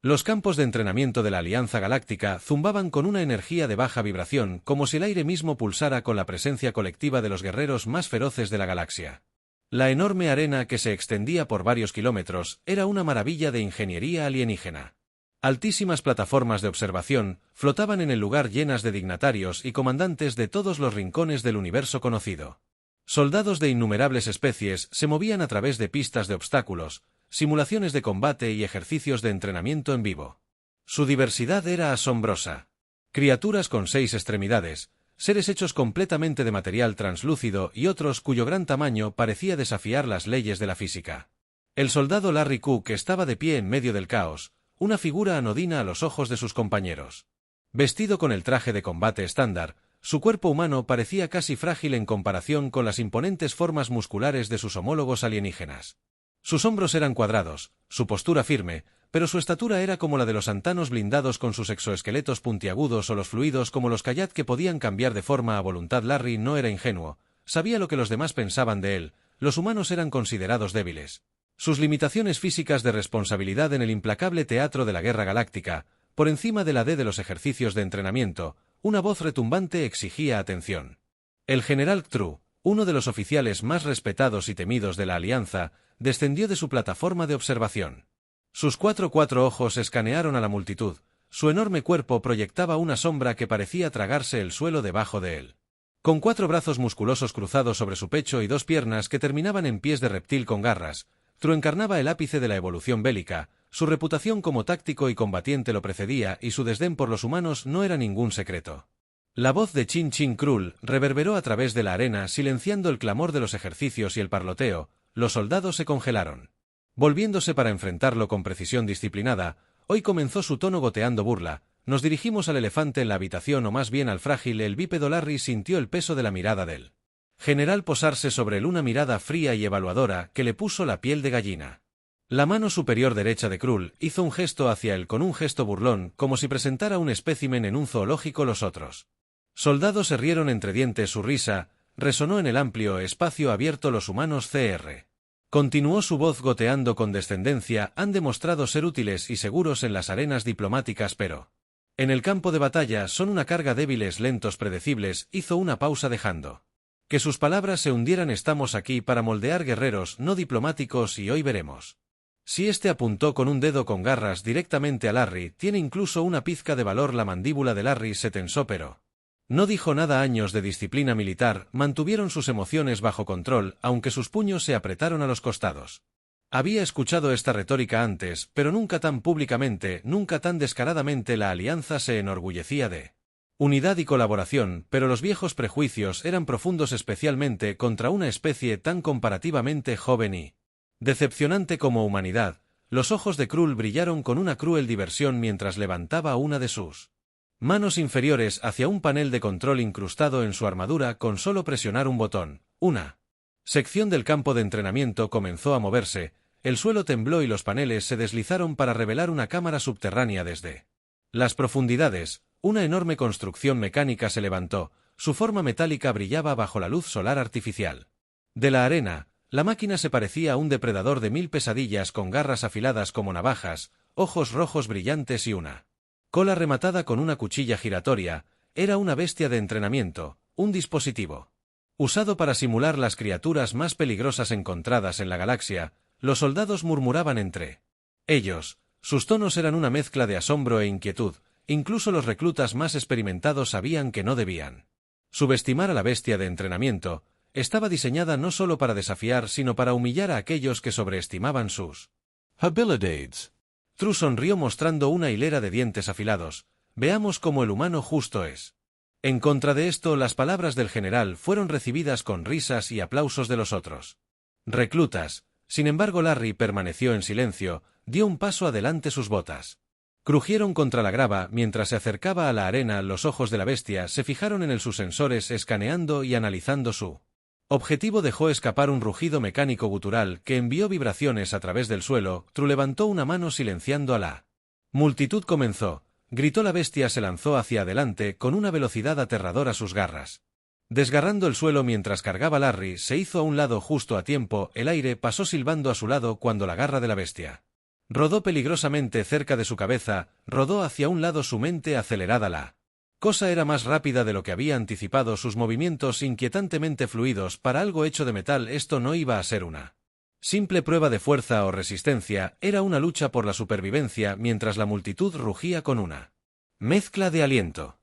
Los campos de entrenamiento de la Alianza Galáctica zumbaban con una energía de baja vibración, como si el aire mismo pulsara con la presencia colectiva de los guerreros más feroces de la galaxia. La enorme arena, que se extendía por varios kilómetros, era una maravilla de ingeniería alienígena. Altísimas plataformas de observación flotaban en el lugar llenas de dignatarios y comandantes de todos los rincones del universo conocido. Soldados de innumerables especies se movían a través de pistas de obstáculos, simulaciones de combate y ejercicios de entrenamiento en vivo. Su diversidad era asombrosa. Criaturas con 6 extremidades, seres hechos completamente de material translúcido y otros cuyo gran tamaño parecía desafiar las leyes de la física. El soldado Larry Cook estaba de pie en medio del caos, una figura anodina a los ojos de sus compañeros. Vestido con el traje de combate estándar, su cuerpo humano parecía casi frágil en comparación con las imponentes formas musculares de sus homólogos alienígenas. Sus hombros eran cuadrados, su postura firme, pero su estatura era como la de los antanos blindados con sus exoesqueletos puntiagudos o los fluidos como los Kayat que podían cambiar de forma a voluntad. Larry no era ingenuo, sabía lo que los demás pensaban de él, los humanos eran considerados débiles. Sus limitaciones físicas de responsabilidad en el implacable teatro de la guerra galáctica, por encima de la de los ejercicios de entrenamiento, una voz retumbante exigía atención. El general Ctru, uno de los oficiales más respetados y temidos de la Alianza, descendió de su plataforma de observación. Sus cuatro ojos escanearon a la multitud, su enorme cuerpo proyectaba una sombra que parecía tragarse el suelo debajo de él. Con 4 brazos musculosos cruzados sobre su pecho y 2 piernas que terminaban en pies de reptil con garras, Ctru encarnaba el ápice de la evolución bélica, su reputación como táctico y combatiente lo precedía y su desdén por los humanos no era ningún secreto. La voz de Chin Chin Krul reverberó a través de la arena silenciando el clamor de los ejercicios y el parloteo, los soldados se congelaron. Volviéndose para enfrentarlo con precisión disciplinada, hoy comenzó su tono goteando burla, nos dirigimos al elefante en la habitación o más bien al frágil. El bípedo Larry sintió el peso de la mirada del general posarse sobre él, una mirada fría y evaluadora que le puso la piel de gallina. La mano superior derecha de Krul hizo un gesto hacia él con un gesto burlón, como si presentara un espécimen en un zoológico. Los otros soldados se rieron entre dientes, su risa resonó en el amplio espacio abierto. Los humanos Cr. Continuó su voz goteando con descendencia, han demostrado ser útiles y seguros en las arenas diplomáticas, pero en el campo de batalla son una carga, débiles, lentos, predecibles. Hizo una pausa dejando que sus palabras se hundieran. Estamos aquí para moldear guerreros, no diplomáticos, y hoy veremos si este apuntó con un dedo con garras directamente a Larry. Tiene incluso una pizca de valor. La mandíbula de Larry se tensó, pero no dijo nada. Años de disciplina militar mantuvieron sus emociones bajo control, aunque sus puños se apretaron a los costados. Había escuchado esta retórica antes, pero nunca tan públicamente, nunca tan descaradamente. La Alianza se enorgullecía de unidad y colaboración, pero los viejos prejuicios eran profundos, especialmente contra una especie tan comparativamente joven y decepcionante como humanidad. Los ojos de Krul brillaron con una cruel diversión mientras levantaba una de sus manos inferiores hacia un panel de control incrustado en su armadura. Con solo presionar un botón, una sección del campo de entrenamiento comenzó a moverse, el suelo tembló y los paneles se deslizaron para revelar una cámara subterránea. Desde las profundidades, una enorme construcción mecánica se levantó, su forma metálica brillaba bajo la luz solar artificial. De la arena, la máquina se parecía a un depredador de 1000 pesadillas con garras afiladas como navajas, ojos rojos brillantes y una cola rematada con una cuchilla giratoria. Era una bestia de entrenamiento, un dispositivo usado para simular las criaturas más peligrosas encontradas en la galaxia. Los soldados murmuraban entre ellos, sus tonos eran una mezcla de asombro e inquietud. Incluso los reclutas más experimentados sabían que no debían subestimar a la bestia de entrenamiento. Estaba diseñada no solo para desafiar, sino para humillar a aquellos que sobreestimaban sus habilidades. Ctru sonrió mostrando una hilera de dientes afilados. Veamos cómo el humano justo es. En contra de esto, las palabras del general fueron recibidas con risas y aplausos de los otros reclutas. Sin embargo, Larry permaneció en silencio, dio un paso adelante. Sus botas crujieron contra la grava mientras se acercaba a la arena. Los ojos de la bestia se fijaron en él, sus sensores escaneando y analizando su objetivo. Dejó escapar un rugido mecánico gutural que envió vibraciones a través del suelo. Ctru levantó una mano silenciando a la multitud. Gritó la bestia, se lanzó hacia adelante con una velocidad aterradora, sus garras desgarrando el suelo mientras cargaba. Larry se hizo a un lado justo a tiempo, el aire pasó silbando a su lado cuando la garra de la bestia Rodó peligrosamente cerca de su cabeza, rodó hacia un lado su mente acelerada. La cosa era más rápida de lo que había anticipado, sus movimientos inquietantemente fluidos. Para algo hecho de metal esto no iba a ser una simple prueba de fuerza o resistencia, era una lucha por la supervivencia mientras la multitud rugía con una mezcla de aliento.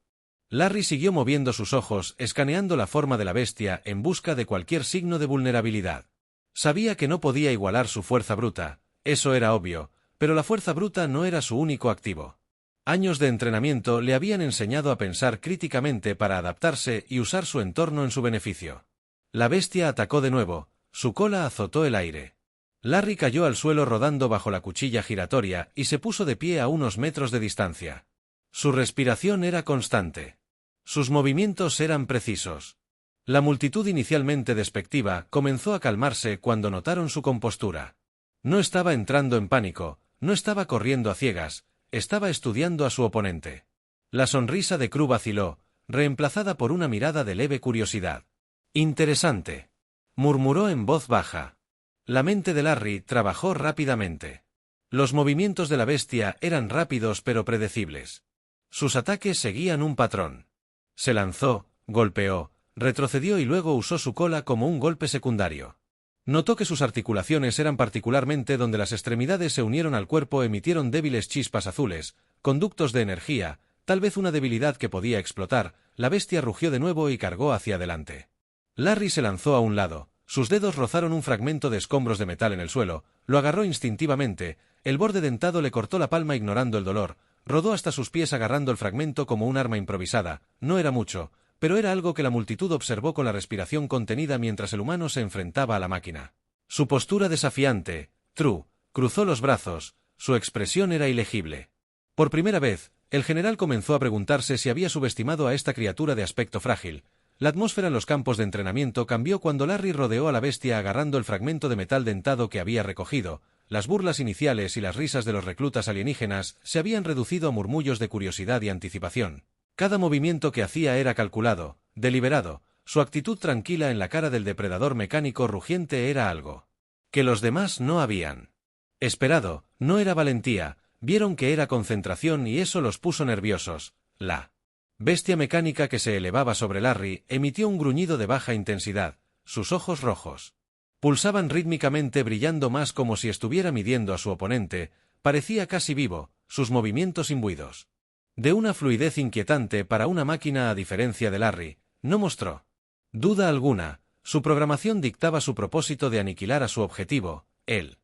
Larry siguió moviendo sus ojos, escaneando la forma de la bestia en busca de cualquier signo de vulnerabilidad. Sabía que no podía igualar su fuerza bruta, eso era obvio, pero la fuerza bruta no era su único activo. Años de entrenamiento le habían enseñado a pensar críticamente para adaptarse y usar su entorno en su beneficio. La bestia atacó de nuevo, su cola azotó el aire. Larry cayó al suelo rodando bajo la cuchilla giratoria y se puso de pie a unos metros de distancia. Su respiración era constante. Sus movimientos eran precisos. La multitud, inicialmente despectiva, comenzó a calmarse cuando notaron su compostura. No estaba entrando en pánico, no estaba corriendo a ciegas, estaba estudiando a su oponente. La sonrisa de Crew vaciló, reemplazada por una mirada de leve curiosidad. «Interesante», murmuró en voz baja. La mente de Larry trabajó rápidamente. Los movimientos de la bestia eran rápidos pero predecibles. Sus ataques seguían un patrón. Se lanzó, golpeó, retrocedió y luego usó su cola como un golpe secundario. Notó que sus articulaciones eran particularmente donde las extremidades se unieron al cuerpo, emitieron débiles chispas azules, conductos de energía, tal vez una debilidad que podía explotar. La bestia rugió de nuevo y cargó hacia adelante. Larry se lanzó a un lado, sus dedos rozaron un fragmento de escombros de metal en el suelo, lo agarró instintivamente, el borde dentado le cortó la palma ignorando el dolor, rodó hasta sus pies agarrando el fragmento como un arma improvisada. No era mucho, pero era algo que la multitud observó con la respiración contenida mientras el humano se enfrentaba a la máquina. Su postura desafiante, True, cruzó los brazos, su expresión era ilegible. Por primera vez, el general comenzó a preguntarse si había subestimado a esta criatura de aspecto frágil. La atmósfera en los campos de entrenamiento cambió cuando Larry rodeó a la bestia agarrando el fragmento de metal dentado que había recogido. Las burlas iniciales y las risas de los reclutas alienígenas se habían reducido a murmullos de curiosidad y anticipación. Cada movimiento que hacía era calculado, deliberado, su actitud tranquila en la cara del depredador mecánico rugiente era algo que los demás no habían esperado. No era valentía, vieron que era concentración y eso los puso nerviosos. La bestia mecánica que se elevaba sobre Larry emitió un gruñido de baja intensidad, sus ojos rojos pulsaban rítmicamente, brillando más como si estuviera midiendo a su oponente. Parecía casi vivo, sus movimientos imbuidos de una fluidez inquietante para una máquina. A diferencia de Larry, no mostró duda alguna, su programación dictaba su propósito de aniquilar a su objetivo. El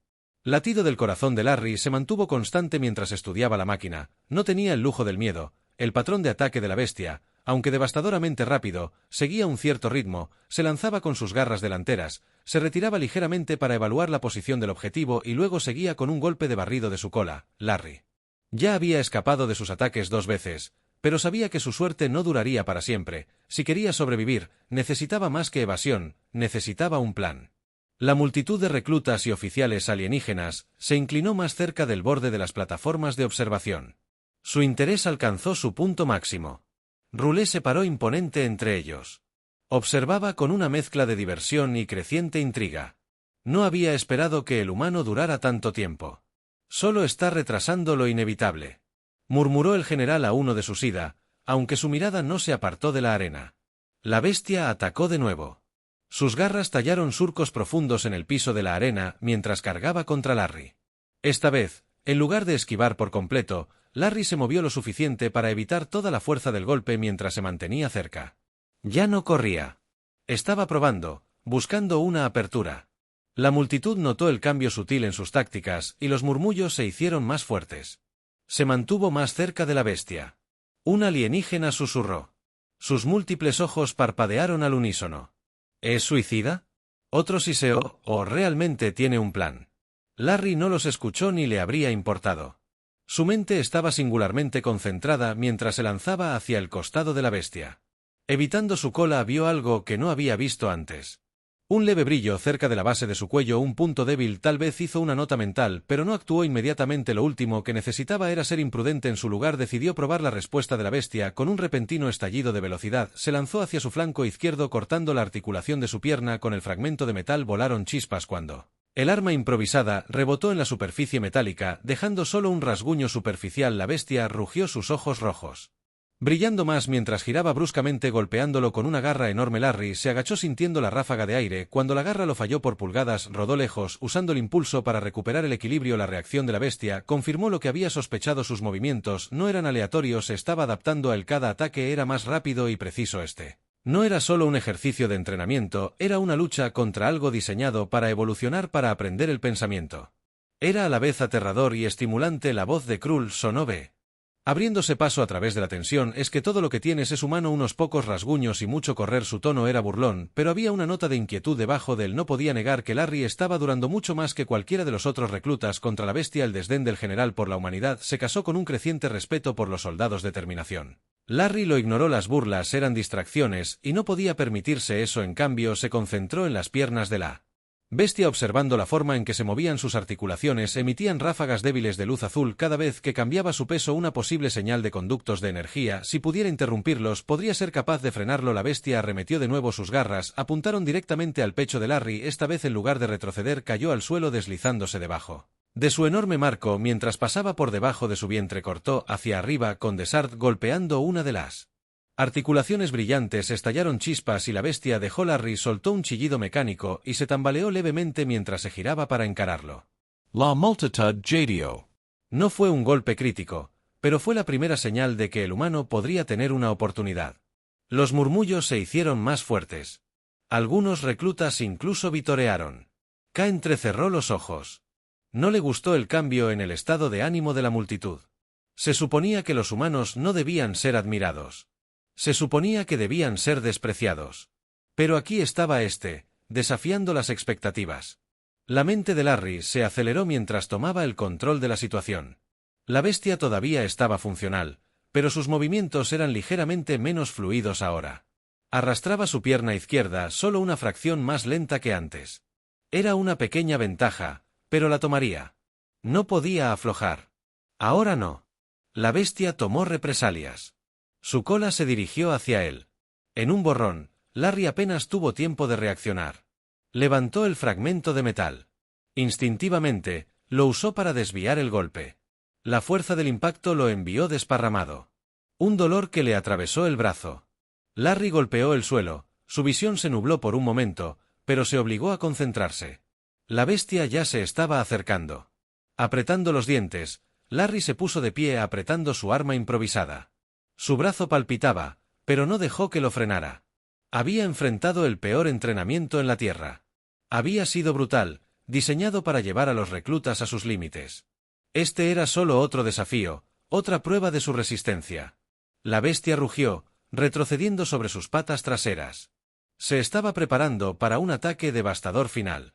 latido del corazón de Larry se mantuvo constante mientras estudiaba la máquina, no tenía el lujo del miedo. El patrón de ataque de la bestia, aunque devastadoramente rápido, seguía un cierto ritmo, se lanzaba con sus garras delanteras, se retiraba ligeramente para evaluar la posición del objetivo y luego seguía con un golpe de barrido de su cola. Larry ya había escapado de sus ataques 2 veces, pero sabía que su suerte no duraría para siempre. Si quería sobrevivir, necesitaba más que evasión, necesitaba un plan. La multitud de reclutas y oficiales alienígenas se inclinó más cerca del borde de las plataformas de observación. Su interés alcanzó su punto máximo. Roulé se paró imponente entre ellos. Observaba con una mezcla de diversión y creciente intriga. No había esperado que el humano durara tanto tiempo. Solo está retrasando lo inevitable, murmuró el general a uno de sus ida, aunque su mirada no se apartó de la arena. La bestia atacó de nuevo. Sus garras tallaron surcos profundos en el piso de la arena mientras cargaba contra Larry. Esta vez, en lugar de esquivar por completo, Larry se movió lo suficiente para evitar toda la fuerza del golpe mientras se mantenía cerca. Ya no corría. Estaba probando, buscando una apertura. La multitud notó el cambio sutil en sus tácticas y los murmullos se hicieron más fuertes. Se mantuvo más cerca de la bestia. Un alienígena susurró. Sus múltiples ojos parpadearon al unísono. ¿Es suicida? Otro siseó, ¿o realmente tiene un plan? Larry no los escuchó ni le habría importado. Su mente estaba singularmente concentrada mientras se lanzaba hacia el costado de la bestia. Evitando su cola vio algo que no había visto antes. Un leve brillo cerca de la base de su cuello, un punto débil. Tal vez hizo una nota mental, pero no actuó inmediatamente. Lo último que necesitaba era ser imprudente. En su lugar decidió probar la respuesta de la bestia. Con un repentino estallido de velocidad, se lanzó hacia su flanco izquierdo cortando la articulación de su pierna. Con el fragmento de metal volaron chispas cuando El arma improvisada rebotó en la superficie metálica, dejando solo un rasguño superficial. La bestia rugió sus ojos rojos, brillando más mientras giraba bruscamente golpeándolo con una garra enorme. Larry se agachó sintiendo la ráfaga de aire. Cuando la garra lo falló por pulgadas, rodó lejos, usando el impulso para recuperar el equilibrio. La reacción de la bestia confirmó lo que había sospechado. Sus movimientos no eran aleatorios, se estaba adaptando a él. Cada ataque era más rápido y preciso. No era solo un ejercicio de entrenamiento, era una lucha contra algo diseñado para evolucionar, para aprender el pensamiento. Era a la vez aterrador y estimulante. La voz de Krull sonó abriéndose paso a través de la tensión. Es que todo lo que tienes es humano, unos pocos rasguños y mucho correr. Su tono era burlón, pero había una nota de inquietud debajo de él. No podía negar que Larry estaba durando mucho más que cualquiera de los otros reclutas contra la bestia. El desdén del general por la humanidad se casó con un creciente respeto por los soldados. Determinación. Larry lo ignoró. Las burlas eran distracciones, y no podía permitirse eso. En cambio, se concentró en las piernas de la bestia, observando la forma en que se movían sus articulaciones. Emitían ráfagas débiles de luz azul cada vez que cambiaba su peso, una posible señal de conductos de energía. Si pudiera interrumpirlos, podría ser capaz de frenarlo. La bestia arremetió de nuevo. Sus garras apuntaron directamente al pecho de Larry. Esta vez, en lugar de retroceder, cayó al suelo deslizándose debajo de su enorme marco. Mientras pasaba por debajo de su vientre, cortó hacia arriba con Desart, golpeando una de las articulaciones brillantes. Estallaron chispas y la bestia dejó. Larry soltó un chillido mecánico y se tambaleó levemente mientras se giraba para encararlo. La multitud JDO. No fue un golpe crítico, pero fue la primera señal de que el humano podría tener una oportunidad. Los murmullos se hicieron más fuertes. Algunos reclutas incluso vitorearon. K entrecerró los ojos. No le gustó el cambio en el estado de ánimo de la multitud. Se suponía que los humanos no debían ser admirados. Se suponía que debían ser despreciados. Pero aquí estaba desafiando las expectativas. La mente de Larry se aceleró mientras tomaba el control de la situación. La bestia todavía estaba funcional, pero sus movimientos eran ligeramente menos fluidos ahora. Arrastraba su pierna izquierda solo una fracción más lenta que antes. Era una pequeña ventaja, pero la tomaría. No podía aflojar. Ahora no. La bestia tomó represalias. Su cola se dirigió hacia él. En un borrón, Larry apenas tuvo tiempo de reaccionar. Levantó el fragmento de metal. Instintivamente, lo usó para desviar el golpe. La fuerza del impacto lo envió desparramado. Un dolor que le atravesó el brazo. Larry golpeó el suelo, su visión se nubló por un momento, pero se obligó a concentrarse. La bestia ya se estaba acercando. Apretando los dientes, Larry se puso de pie apretando su arma improvisada. Su brazo palpitaba, pero no dejó que lo frenara. Había enfrentado el peor entrenamiento en la Tierra. Había sido brutal, diseñado para llevar a los reclutas a sus límites. Este era solo otro desafío, otra prueba de su resistencia. La bestia rugió, retrocediendo sobre sus patas traseras. Se estaba preparando para un ataque devastador final.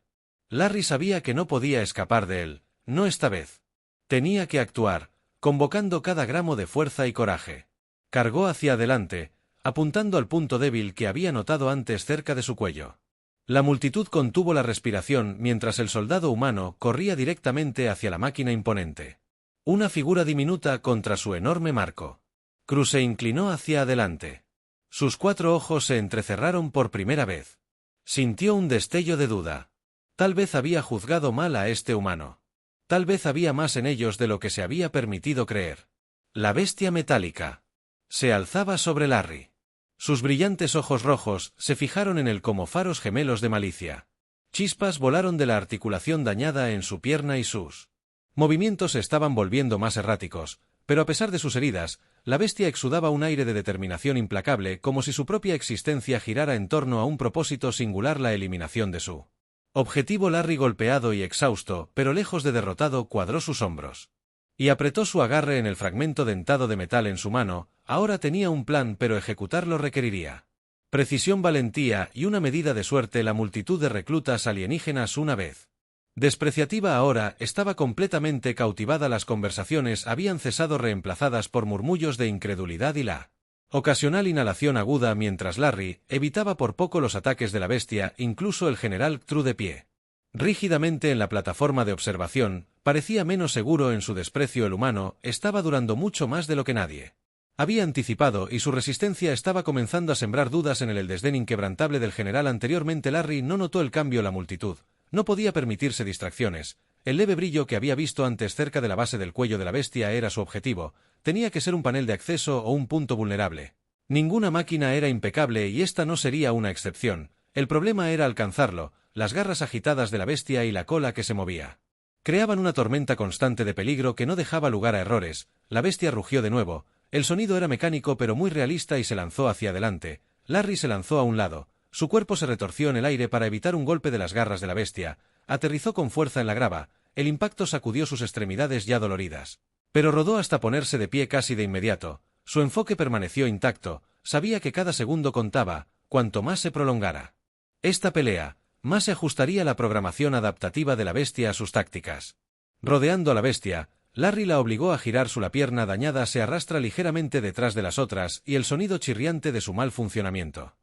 Larry sabía que no podía escapar de él, no esta vez. Tenía que actuar, convocando cada gramo de fuerza y coraje. Cargó hacia adelante, apuntando al punto débil que había notado antes cerca de su cuello. La multitud contuvo la respiración mientras el soldado humano corría directamente hacia la máquina imponente. Una figura diminuta contra su enorme marco. Cruz se inclinó hacia adelante. Sus 4 ojos se entrecerraron por primera vez. Sintió un destello de duda. Tal vez había juzgado mal a este humano. Tal vez había más en ellos de lo que se había permitido creer. La bestia metálica se alzaba sobre Larry. Sus brillantes ojos rojos se fijaron en él como faros gemelos de malicia. Chispas volaron de la articulación dañada en su pierna y sus movimientos se estaban volviendo más erráticos, pero a pesar de sus heridas, la bestia exudaba un aire de determinación implacable, como si su propia existencia girara en torno a un propósito singular: la eliminación de su objetivo. Larry, golpeado y exhausto, pero lejos de derrotado, cuadró sus hombros y apretó su agarre en el fragmento dentado de metal en su mano. Ahora tenía un plan, pero ejecutarlo requeriría precisión, valentía y una medida de suerte. La multitud de reclutas alienígenas, una vez despreciativa, ahora estaba completamente cautivada. Las conversaciones habían cesado, reemplazadas por murmullos de incredulidad y la ocasional inhalación aguda, mientras Larry evitaba por poco los ataques de la bestia. Incluso el general Ctru, de pie rígidamente en la plataforma de observación, parecía menos seguro en su desprecio. El humano estaba durando mucho más de lo que nadie había anticipado, y su resistencia estaba comenzando a sembrar dudas en el desdén inquebrantable del general. Anteriormente Larry no notó el cambio. La multitud No podía permitirse distracciones. El leve brillo que había visto antes cerca de la base del cuello de la bestia era su objetivo. Tenía que ser un panel de acceso o un punto vulnerable. Ninguna máquina era impecable y esta no sería una excepción. El problema era alcanzarlo, las garras agitadas de la bestia y la cola que se movía. Creaban una tormenta constante de peligro que no dejaba lugar a errores. La bestia rugió de nuevo. El sonido era mecánico pero muy realista y se lanzó hacia adelante. Larry se lanzó a un lado. Su cuerpo se retorció en el aire para evitar un golpe de las garras de la bestia. Aterrizó con fuerza en la grava. El impacto sacudió sus extremidades ya doloridas. Pero rodó hasta ponerse de pie casi de inmediato. Su enfoque permaneció intacto. Sabía que cada segundo contaba, cuanto más se prolongara esta pelea, más se ajustaría la programación adaptativa de la bestia a sus tácticas. Rodeando a la bestia, Larry la obligó a girar. La pierna dañada se arrastra ligeramente detrás de las otras y el sonido chirriante de su mal funcionamiento.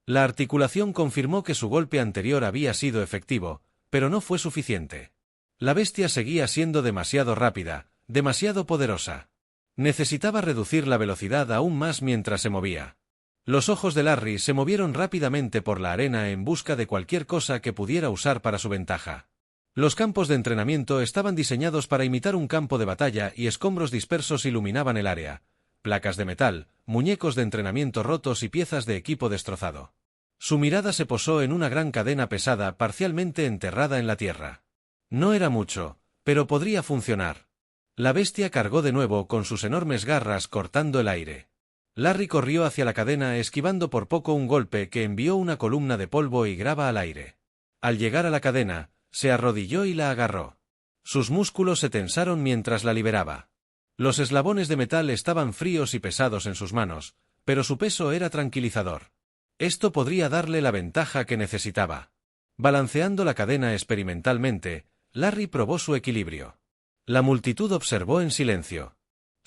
La articulación confirmó que su golpe anterior había sido efectivo, pero no fue suficiente. La bestia seguía siendo demasiado rápida, demasiado poderosa. Necesitaba reducir la velocidad aún más mientras se movía. Los ojos de Larry se movieron rápidamente por la arena en busca de cualquier cosa que pudiera usar para su ventaja. Los campos de entrenamiento estaban diseñados para imitar un campo de batalla y escombros dispersos iluminaban el área. Placas de metal, muñecos de entrenamiento rotos y piezas de equipo destrozado. Su mirada se posó en una gran cadena pesada parcialmente enterrada en la tierra. No era mucho, pero podría funcionar. La bestia cargó de nuevo con sus enormes garras cortando el aire. Larry corrió hacia la cadena esquivando por poco un golpe que envió una columna de polvo y grava al aire. Al llegar a la cadena, se arrodilló y la agarró. Sus músculos se tensaron mientras la liberaba. Los eslabones de metal estaban fríos y pesados en sus manos, pero su peso era tranquilizador. Esto podría darle la ventaja que necesitaba. Balanceando la cadena experimentalmente, Larry probó su equilibrio. La multitud observó en silencio.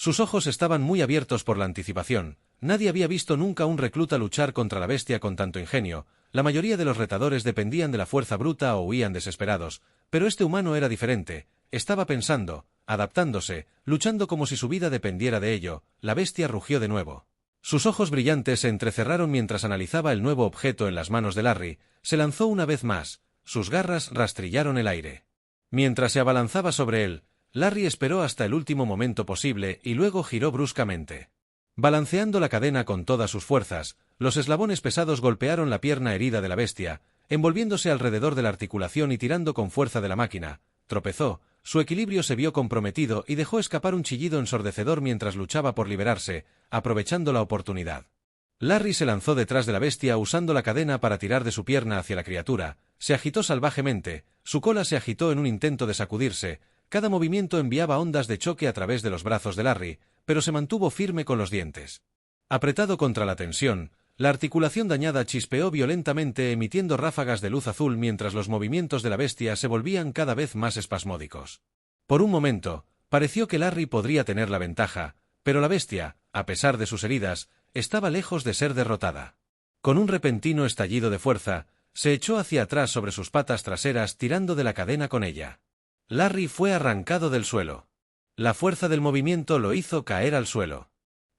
Sus ojos estaban muy abiertos por la anticipación. Nadie había visto nunca a un recluta luchar contra la bestia con tanto ingenio. La mayoría de los retadores dependían de la fuerza bruta o huían desesperados, pero este humano era diferente. Estaba pensando, adaptándose, luchando como si su vida dependiera de ello. La bestia rugió de nuevo. Sus ojos brillantes se entrecerraron mientras analizaba el nuevo objeto en las manos de Larry. Se lanzó una vez más. Sus garras rastrillaron el aire. Mientras se abalanzaba sobre él, Larry esperó hasta el último momento posible y luego giró bruscamente. Balanceando la cadena con todas sus fuerzas, los eslabones pesados golpearon la pierna herida de la bestia, envolviéndose alrededor de la articulación y tirando con fuerza de la máquina. Tropezó, su equilibrio se vio comprometido y dejó escapar un chillido ensordecedor mientras luchaba por liberarse, aprovechando la oportunidad. Larry se lanzó detrás de la bestia usando la cadena para tirar de su pierna hacia la criatura. Se agitó salvajemente, su cola se agitó en un intento de sacudirse. Cada movimiento enviaba ondas de choque a través de los brazos de Larry, pero se mantuvo firme con los dientes. Apretado contra la tensión, la articulación dañada chispeó violentamente emitiendo ráfagas de luz azul mientras los movimientos de la bestia se volvían cada vez más espasmódicos. Por un momento, pareció que Larry podría tener la ventaja, pero la bestia, a pesar de sus heridas, estaba lejos de ser derrotada. Con un repentino estallido de fuerza, se echó hacia atrás sobre sus patas traseras tirando de la cadena con ella. Larry fue arrancado del suelo. La fuerza del movimiento lo hizo caer al suelo.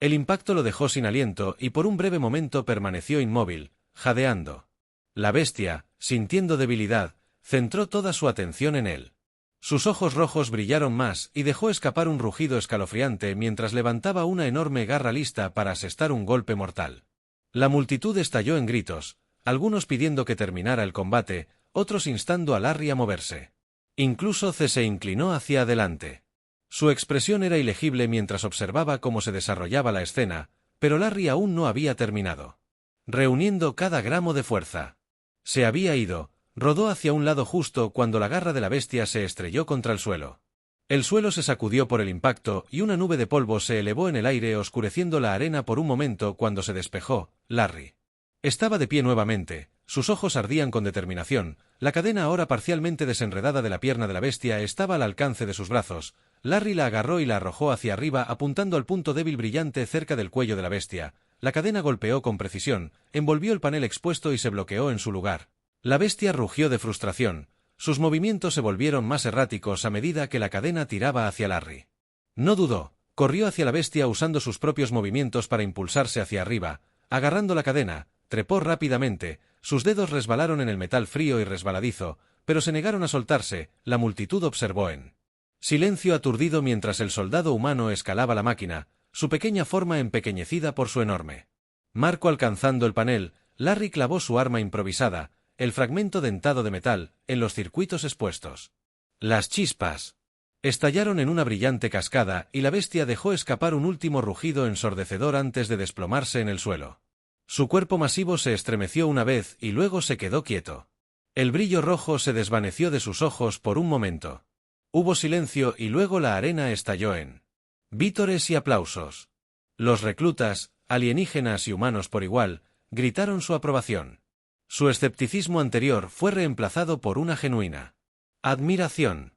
El impacto lo dejó sin aliento y por un breve momento permaneció inmóvil, jadeando. La bestia, sintiendo debilidad, centró toda su atención en él. Sus ojos rojos brillaron más y dejó escapar un rugido escalofriante mientras levantaba una enorme garra lista para asestar un golpe mortal. La multitud estalló en gritos, algunos pidiendo que terminara el combate, otros instando a Larry a moverse. Incluso C se inclinó hacia adelante. Su expresión era ilegible mientras observaba cómo se desarrollaba la escena, pero Larry aún no había terminado. Reuniendo cada gramo de fuerza. Se había ido, rodó hacia un lado justo cuando la garra de la bestia se estrelló contra el suelo. El suelo se sacudió por el impacto y una nube de polvo se elevó en el aire oscureciendo la arena por un momento cuando se despejó. Larry estaba de pie nuevamente, sus ojos ardían con determinación, la cadena ahora parcialmente desenredada de la pierna de la bestia estaba al alcance de sus brazos. Larry la agarró y la arrojó hacia arriba apuntando al punto débil brillante cerca del cuello de la bestia. La cadena golpeó con precisión, envolvió el panel expuesto y se bloqueó en su lugar. La bestia rugió de frustración, sus movimientos se volvieron más erráticos a medida que la cadena tiraba hacia Larry. No dudó, corrió hacia la bestia usando sus propios movimientos para impulsarse hacia arriba, agarrando la cadena. Trepó rápidamente, sus dedos resbalaron en el metal frío y resbaladizo, pero se negaron a soltarse. La multitud observó en silencio aturdido mientras el soldado humano escalaba la máquina, su pequeña forma empequeñecida por su enorme marco. Alcanzando el panel, Larry clavó su arma improvisada, el fragmento dentado de metal, en los circuitos expuestos. Las chispas estallaron en una brillante cascada y la bestia dejó escapar un último rugido ensordecedor antes de desplomarse en el suelo. Su cuerpo masivo se estremeció una vez y luego se quedó quieto. El brillo rojo se desvaneció de sus ojos por un momento. Hubo silencio y luego la arena estalló en vítores y aplausos. Los reclutas, alienígenas y humanos por igual, gritaron su aprobación. Su escepticismo anterior fue reemplazado por una genuina admiración.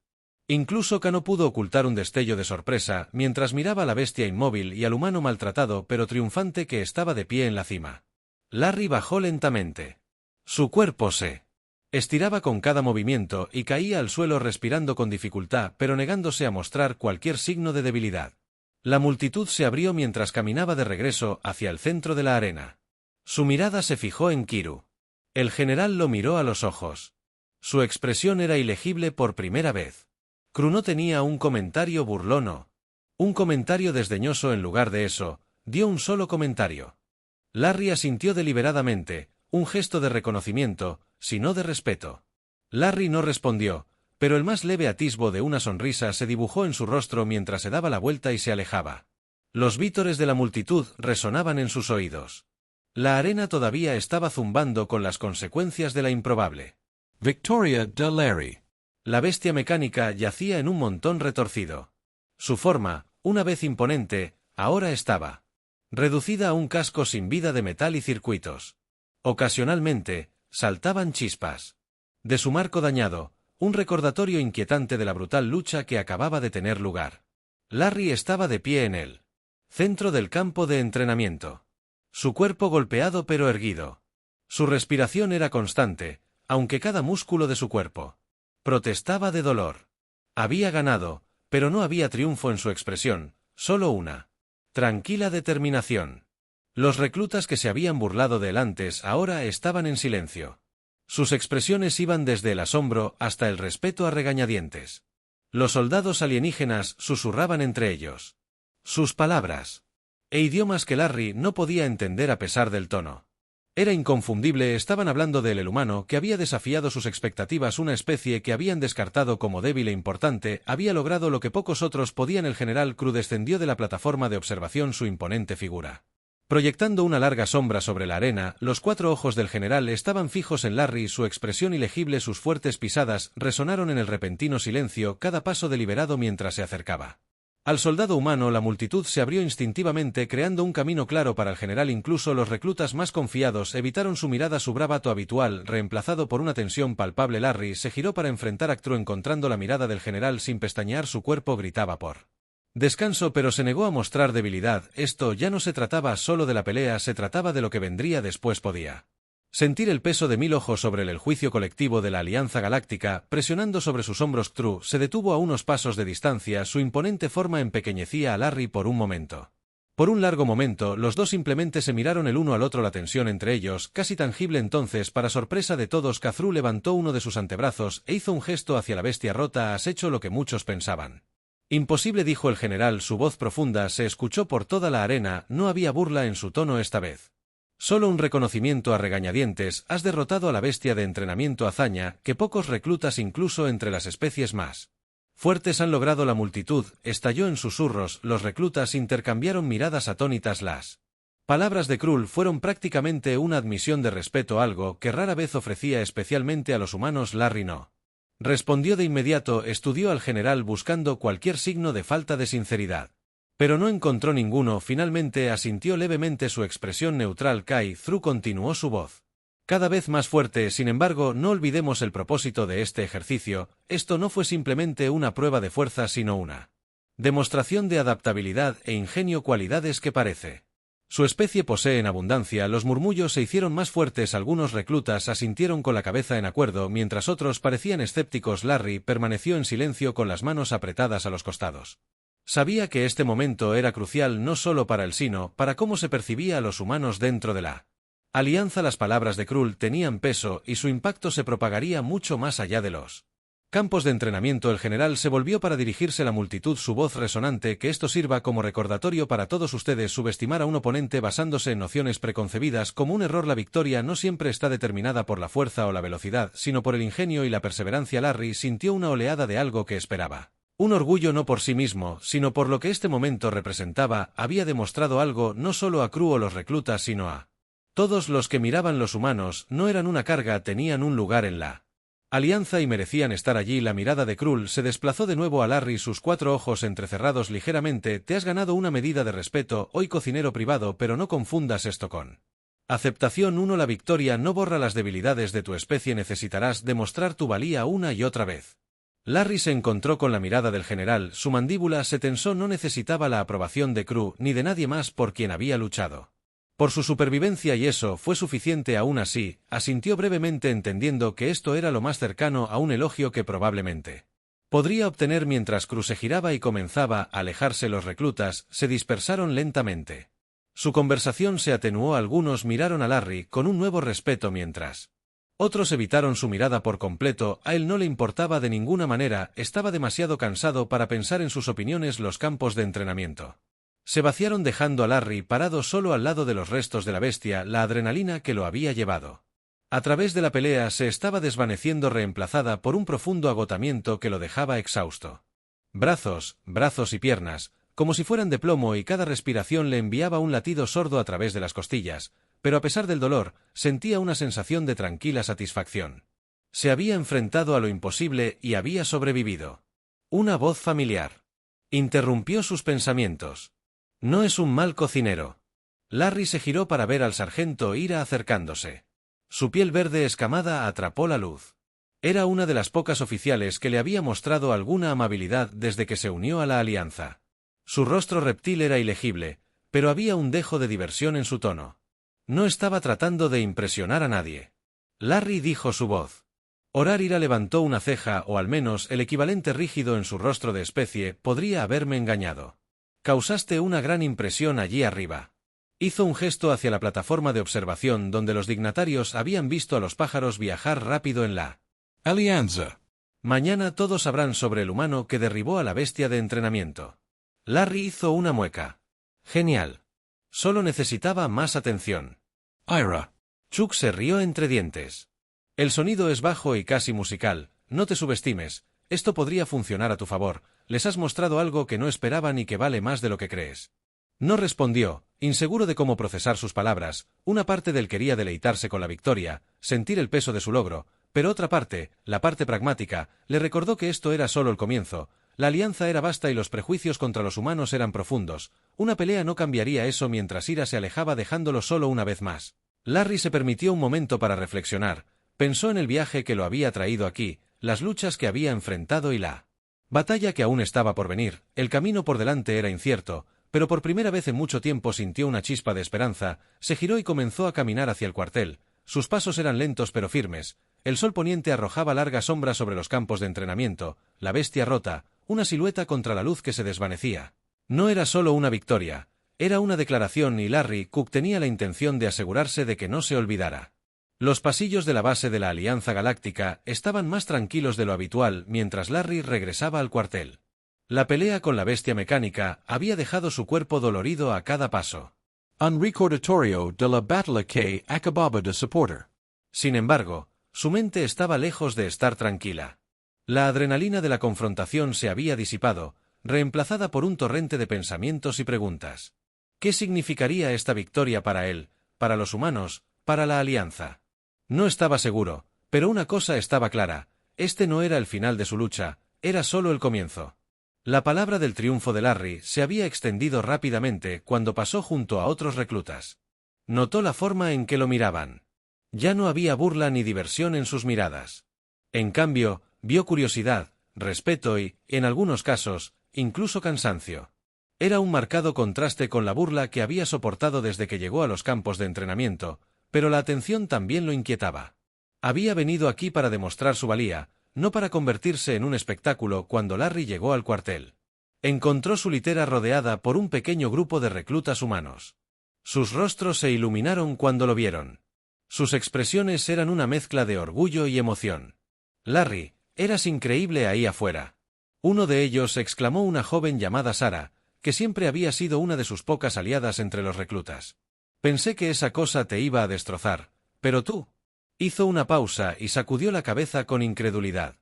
Incluso K no pudo ocultar un destello de sorpresa mientras miraba a la bestia inmóvil y al humano maltratado pero triunfante que estaba de pie en la cima. Larry bajó lentamente. Su cuerpo se estiraba con cada movimiento y caía al suelo respirando con dificultad pero negándose a mostrar cualquier signo de debilidad. La multitud se abrió mientras caminaba de regreso hacia el centro de la arena. Su mirada se fijó en Kiryu. El general lo miró a los ojos. Su expresión era ilegible por primera vez. Kru no tenía un comentario burlón o un comentario desdeñoso. En lugar de eso, dio un solo comentario. Larry asintió deliberadamente, un gesto de reconocimiento, sino de respeto. Larry no respondió, pero el más leve atisbo de una sonrisa se dibujó en su rostro mientras se daba la vuelta y se alejaba. Los vítores de la multitud resonaban en sus oídos. La arena todavía estaba zumbando con las consecuencias de la improbable victoria de Larry. La bestia mecánica yacía en un montón retorcido. Su forma, una vez imponente, ahora estaba reducida a un casco sin vida de metal y circuitos. Ocasionalmente, saltaban chispas de su marco dañado, un recordatorio inquietante de la brutal lucha que acababa de tener lugar. Larry estaba de pie en el centro del campo de entrenamiento. Su cuerpo golpeado pero erguido. Su respiración era constante, aunque cada músculo de su cuerpo protestaba de dolor. Había ganado, pero no había triunfo en su expresión, solo una tranquila determinación. Los reclutas que se habían burlado de él antes ahora estaban en silencio. Sus expresiones iban desde el asombro hasta el respeto a regañadientes. Los soldados alienígenas susurraban entre ellos sus palabras e idiomas que Larry no podía entender a pesar del tono. Era inconfundible, estaban hablando de el humano que había desafiado sus expectativas, una especie que habían descartado como débil e importante, había logrado lo que pocos otros podían. El general Kru descendió de la plataforma de observación, su imponente figura proyectando una larga sombra sobre la arena. Los 4 ojos del general estaban fijos en Larry, su expresión ilegible, sus fuertes pisadas resonaron en el repentino silencio, cada paso deliberado mientras se acercaba al soldado humano. La multitud se abrió instintivamente, creando un camino claro para el general. Incluso los reclutas más confiados evitaron su mirada, su bravado habitual, reemplazado por una tensión palpable. Larry se giró para enfrentar a Kru, encontrando la mirada del general sin pestañear. Su cuerpo gritaba por descanso, pero se negó a mostrar debilidad. Esto ya no se trataba solo de la pelea, se trataba de lo que vendría después. Podía sentir el peso de 1000 ojos sobre él, el juicio colectivo de la Alianza Galáctica, presionando sobre sus hombros. Kru se detuvo a unos pasos de distancia, su imponente forma empequeñecía a Larry por un momento. Por un largo momento, los dos simplemente se miraron el uno al otro, la tensión entre ellos, casi tangible. Entonces, para sorpresa de todos, Kazru levantó uno de sus antebrazos e hizo un gesto hacia la bestia rota. Has hecho lo que muchos pensaban imposible, dijo el general, su voz profunda se escuchó por toda la arena, no había burla en su tono esta vez. Solo un reconocimiento a regañadientes. Has derrotado a la bestia de entrenamiento, hazaña que pocos reclutas, incluso entre las especies más fuertes, han logrado. La multitud estalló en susurros, los reclutas intercambiaron miradas atónitas. Las palabras de Kru fueron prácticamente una admisión de respeto, algo que rara vez ofrecía, especialmente a los humanos. Larry no respondió de inmediato, estudió al general buscando cualquier signo de falta de sinceridad. Pero no encontró ninguno. Finalmente asintió levemente, su expresión neutral. Kazru continuó su voz cada vez más fuerte. Sin embargo, no olvidemos el propósito de este ejercicio. Esto no fue simplemente una prueba de fuerza, sino una demostración de adaptabilidad e ingenio, cualidades que parece su especie posee en abundancia. Los murmullos se hicieron más fuertes. Algunos reclutas asintieron con la cabeza en acuerdo, mientras otros parecían escépticos. Larry permaneció en silencio con las manos apretadas a los costados. Sabía que este momento era crucial, no solo para él sino para cómo se percibía a los humanos dentro de la Alianza. Las palabras de Krull tenían peso y su impacto se propagaría mucho más allá de los campos de entrenamiento. El general se volvió para dirigirse a la multitud, su voz resonante. Que esto sirva como recordatorio para todos ustedes. Subestimar a un oponente basándose en nociones preconcebidas como un error. La victoria no siempre está determinada por la fuerza o la velocidad, sino por el ingenio y la perseverancia. Larry sintió una oleada de algo que esperaba. Un orgullo no por sí mismo, sino por lo que este momento representaba. Había demostrado algo no solo a Krull o los reclutas, sino a todos los que miraban. Los humanos no eran una carga, tenían un lugar en la Alianza y merecían estar allí. La mirada de Krull se desplazó de nuevo a Larry, sus 4 ojos entrecerrados ligeramente. Te has ganado una medida de respeto hoy, cocinero privado, pero no confundas esto con aceptación. 1. La victoria no borra las debilidades de tu especie. Necesitarás demostrar tu valía una y otra vez. Larry se encontró con la mirada del general, su mandíbula se tensó. No necesitaba la aprobación de Krull ni de nadie más por quien había luchado por su supervivencia, y eso fue suficiente. Aún así, asintió brevemente, entendiendo que esto era lo más cercano a un elogio que probablemente podría obtener. Mientras Krull se giraba y comenzaba a alejarse, los reclutas se dispersaron lentamente. Su conversación se atenuó. Algunos miraron a Larry con un nuevo respeto, mientras otros evitaron su mirada por completo. A él no le importaba de ninguna manera, estaba demasiado cansado para pensar en sus opiniones. Los campos de entrenamiento se vaciaron, dejando a Larry parado solo al lado de los restos de la bestia. La adrenalina que lo había llevado a través de la pelea se estaba desvaneciendo, reemplazada por un profundo agotamiento que lo dejaba exhausto. Brazos y piernas, como si fueran de plomo, y cada respiración le enviaba un latido sordo a través de las costillas, pero a pesar del dolor, sentía una sensación de tranquila satisfacción. Se había enfrentado a lo imposible y había sobrevivido. Una voz familiar interrumpió sus pensamientos. No es un mal cocinero. Larry se giró para ver al sargento Ira acercándose. Su piel verde escamada atrapó la luz. Era una de las pocas oficiales que le había mostrado alguna amabilidad desde que se unió a la Alianza. Su rostro reptil era ilegible, pero había un dejo de diversión en su tono. No estaba tratando de impresionar a nadie. Larry, dijo su voz. Orar. Ira levantó una ceja, o al menos el equivalente rígido en su rostro de especie. Podría haberme engañado. Causaste una gran impresión allí arriba. Hizo un gesto hacia la plataforma de observación donde los dignatarios habían visto a los pájaros viajar rápido en la Alianza. Mañana todos sabrán sobre el humano que derribó a la bestia de entrenamiento. Larry hizo una mueca. Genial. Solo necesitaba más atención. Ira. Chuck se rió entre dientes. El sonido es bajo y casi musical. No te subestimes. Esto podría funcionar a tu favor. Les has mostrado algo que no esperaban y que vale más de lo que crees. No respondió, inseguro de cómo procesar sus palabras. Una parte de él quería deleitarse con la victoria, sentir el peso de su logro, pero otra parte, la parte pragmática, le recordó que esto era solo el comienzo. La alianza era vasta y los prejuicios contra los humanos eran profundos. Una pelea no cambiaría eso. Mientras Ira se alejaba, dejándolo solo una vez más. Larry se permitió un momento para reflexionar. Pensó en el viaje que lo había traído aquí, las luchas que había enfrentado y la batalla que aún estaba por venir. El camino por delante era incierto, pero por primera vez en mucho tiempo sintió una chispa de esperanza. Se giró y comenzó a caminar hacia el cuartel. Sus pasos eran lentos pero firmes. El sol poniente arrojaba largas sombras sobre los campos de entrenamiento. La bestia rota, una silueta contra la luz que se desvanecía. No era solo una victoria, era una declaración, y Larry Cook tenía la intención de asegurarse de que no se olvidara. Los pasillos de la base de la Alianza Galáctica estaban más tranquilos de lo habitual mientras Larry regresaba al cuartel. La pelea con la bestia mecánica había dejado su cuerpo dolorido a cada paso. Un recordatorio de la batalla que acababa de soportar. Sin embargo, su mente estaba lejos de estar tranquila. La adrenalina de la confrontación se había disipado, reemplazada por un torrente de pensamientos y preguntas. ¿Qué significaría esta victoria para él, para los humanos, para la Alianza? No estaba seguro, pero una cosa estaba clara: este no era el final de su lucha, era solo el comienzo. La palabra del triunfo de Larry se había extendido rápidamente cuando pasó junto a otros reclutas. Notó la forma en que lo miraban. Ya no había burla ni diversión en sus miradas. En cambio, vio curiosidad, respeto y, en algunos casos, incluso cansancio. Era un marcado contraste con la burla que había soportado desde que llegó a los campos de entrenamiento, pero la atención también lo inquietaba. Había venido aquí para demostrar su valía, no para convertirse en un espectáculo. Cuando Larry llegó al cuartel, encontró su litera rodeada por un pequeño grupo de reclutas humanos. Sus rostros se iluminaron cuando lo vieron. Sus expresiones eran una mezcla de orgullo y emoción. Larry, eras increíble ahí afuera. Uno de ellos exclamó una joven llamada Sara, que siempre había sido una de sus pocas aliadas entre los reclutas. Pensé que esa cosa te iba a destrozar, pero tú. Hizo una pausa y sacudió la cabeza con incredulidad.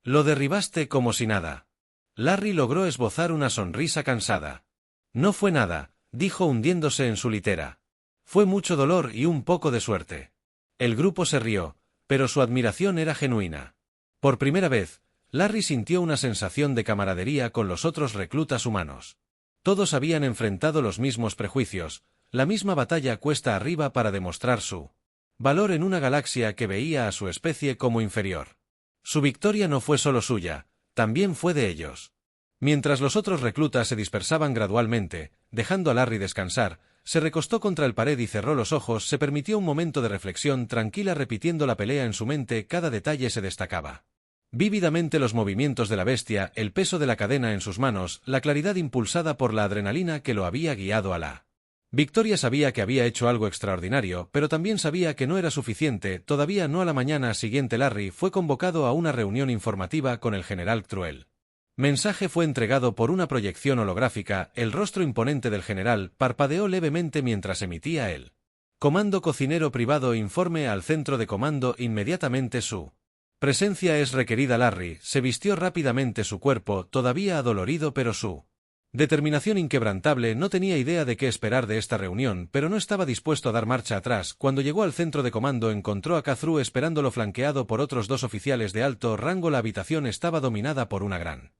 Lo derribaste como si nada. Larry logró esbozar una sonrisa cansada. No fue nada, dijo hundiéndose en su litera. Fue mucho dolor y un poco de suerte. El grupo se rió, pero su admiración era genuina. Por primera vez, Larry sintió una sensación de camaradería con los otros reclutas humanos. Todos habían enfrentado los mismos prejuicios, la misma batalla cuesta arriba para demostrar su valor en una galaxia que veía a su especie como inferior. Su victoria no fue solo suya, también fue de ellos. Mientras los otros reclutas se dispersaban gradualmente, dejando a Larry descansar, se recostó contra el pared y cerró los ojos, se permitió un momento de reflexión tranquila repitiendo la pelea en su mente, cada detalle se destacaba. Vívidamente los movimientos de la bestia, el peso de la cadena en sus manos, la claridad impulsada por la adrenalina que lo había guiado a la victoria. Sabía que había hecho algo extraordinario, pero también sabía que no era suficiente. Todavía no. A la mañana siguiente Larry fue convocado a una reunión informativa con el general Cruel. Mensaje fue entregado por una proyección holográfica, el rostro imponente del general parpadeó levemente mientras emitía el comando cocinero privado informe al centro de comando inmediatamente su presencia es requerida. Larry se vistió rápidamente su cuerpo, todavía adolorido pero su determinación inquebrantable. No tenía idea de qué esperar de esta reunión, pero no estaba dispuesto a dar marcha atrás. Cuando llegó al centro de comando encontró a Kazru esperándolo flanqueado por otros 2 oficiales de alto rango. La habitación estaba dominada por una gran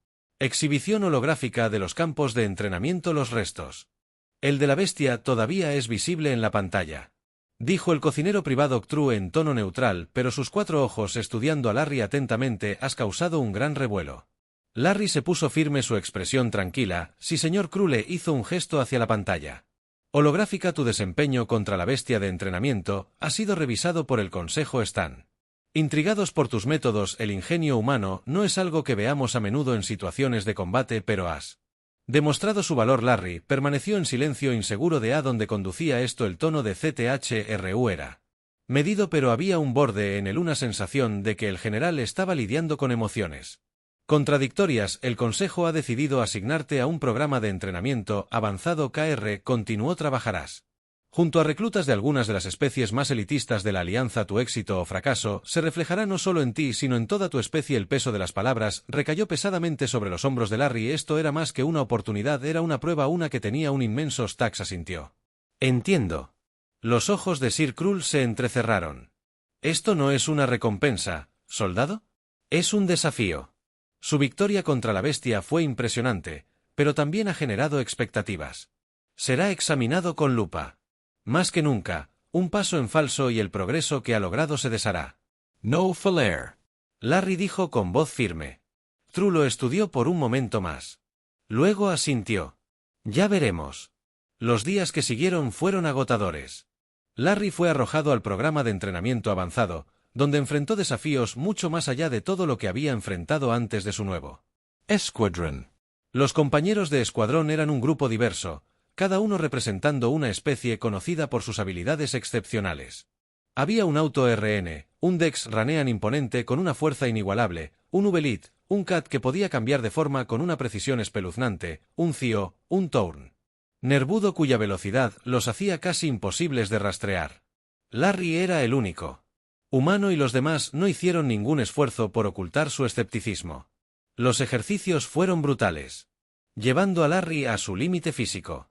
exhibición holográfica de los campos de entrenamiento. Los restos. El de la bestia todavía es visible en la pantalla, dijo el cocinero privado Ctru en tono neutral, pero sus 4 ojos estudiando a Larry atentamente. Has causado un gran revuelo. Larry se puso firme, su expresión tranquila. Sí, señor. Krule hizo un gesto hacia la pantalla holográfica. Tu desempeño contra la bestia de entrenamiento ha sido revisado por el Consejo. Están intrigados por tus métodos. El ingenio humano no es algo que veamos a menudo en situaciones de combate, pero has demostrado su valor. Larry permaneció en silencio, inseguro de a dónde conducía esto. El tono de CTHRU era medido, pero había un borde en él, una sensación de que el general estaba lidiando con emociones contradictorias. El Consejo ha decidido asignarte a un programa de entrenamiento avanzado KR. Continuó. Trabajarás junto a reclutas de algunas de las especies más elitistas de la Alianza. Tu éxito o fracaso se reflejará no solo en ti, sino en toda tu especie. El peso de las palabras recayó pesadamente sobre los hombros de Larry. Esto era más que una oportunidad, era una prueba, una que tenía un inmenso Stax. Asintió. Entiendo. Los ojos de Sir Krull se entrecerraron. Esto no es una recompensa, soldado. Es un desafío. Su victoria contra la bestia fue impresionante, pero también ha generado expectativas. Será examinado con lupa. Más que nunca, un paso en falso y el progreso que ha logrado se deshará. No faller. Larry dijo con voz firme. Tru lo estudió por un momento más. Luego asintió. Ya veremos. Los días que siguieron fueron agotadores. Larry fue arrojado al programa de entrenamiento avanzado, donde enfrentó desafíos mucho más allá de todo lo que había enfrentado antes de su nuevo Escuadrón. Los compañeros de escuadrón eran un grupo diverso, cada uno representando una especie conocida por sus habilidades excepcionales. Había un auto RN, un Dex Ranean imponente con una fuerza inigualable, un Ubelit, un Cat que podía cambiar de forma con una precisión espeluznante, un Zio, un Tourn Nervudo cuya velocidad los hacía casi imposibles de rastrear. Larry era el único humano y los demás no hicieron ningún esfuerzo por ocultar su escepticismo. Los ejercicios fueron brutales, llevando a Larry a su límite físico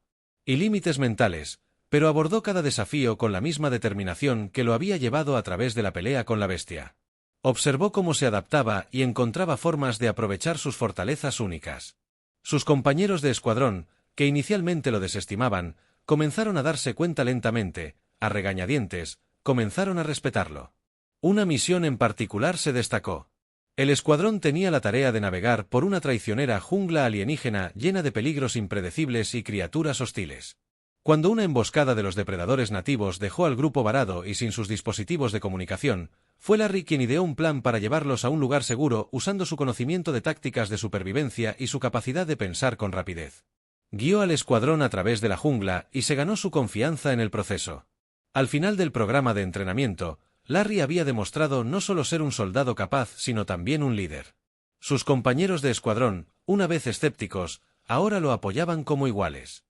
y límites mentales, pero abordó cada desafío con la misma determinación que lo había llevado a través de la pelea con la bestia. Observó cómo se adaptaba y encontraba formas de aprovechar sus fortalezas únicas. Sus compañeros de escuadrón, que inicialmente lo desestimaban, comenzaron a darse cuenta lentamente, a regañadientes, comenzaron a respetarlo. Una misión en particular se destacó. El escuadrón tenía la tarea de navegar por una traicionera jungla alienígena llena de peligros impredecibles y criaturas hostiles. Cuando una emboscada de los depredadores nativos dejó al grupo varado y sin sus dispositivos de comunicación, fue Larry quien ideó un plan para llevarlos a un lugar seguro usando su conocimiento de tácticas de supervivencia y su capacidad de pensar con rapidez. Guió al escuadrón a través de la jungla y se ganó su confianza en el proceso. Al final del programa de entrenamiento, Larry había demostrado no solo ser un soldado capaz, sino también un líder. Sus compañeros de escuadrón, una vez escépticos, ahora lo apoyaban como iguales.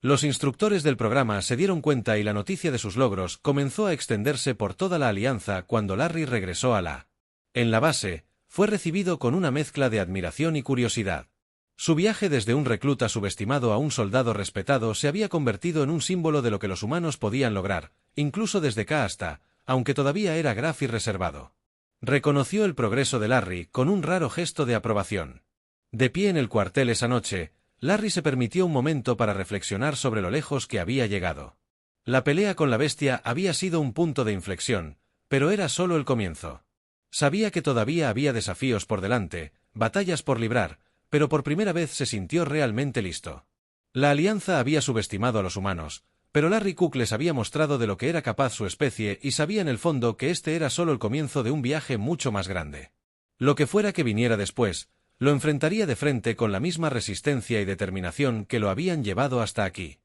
Los instructores del programa se dieron cuenta y la noticia de sus logros comenzó a extenderse por toda la alianza cuando Larry regresó a En la base, fue recibido con una mezcla de admiración y curiosidad. Su viaje desde un recluta subestimado a un soldado respetado se había convertido en un símbolo de lo que los humanos podían lograr, incluso desde K hasta, aunque todavía era graf y reservado. Reconoció el progreso de Larry con un raro gesto de aprobación. De pie en el cuartel esa noche, Larry se permitió un momento para reflexionar sobre lo lejos que había llegado. La pelea con la bestia había sido un punto de inflexión, pero era solo el comienzo. Sabía que todavía había desafíos por delante, batallas por librar, pero por primera vez se sintió realmente listo. La alianza había subestimado a los humanos, pero Larry Cook les había mostrado de lo que era capaz su especie y sabía en el fondo que este era solo el comienzo de un viaje mucho más grande. Lo que fuera que viniera después, lo enfrentaría de frente con la misma resistencia y determinación que lo habían llevado hasta aquí.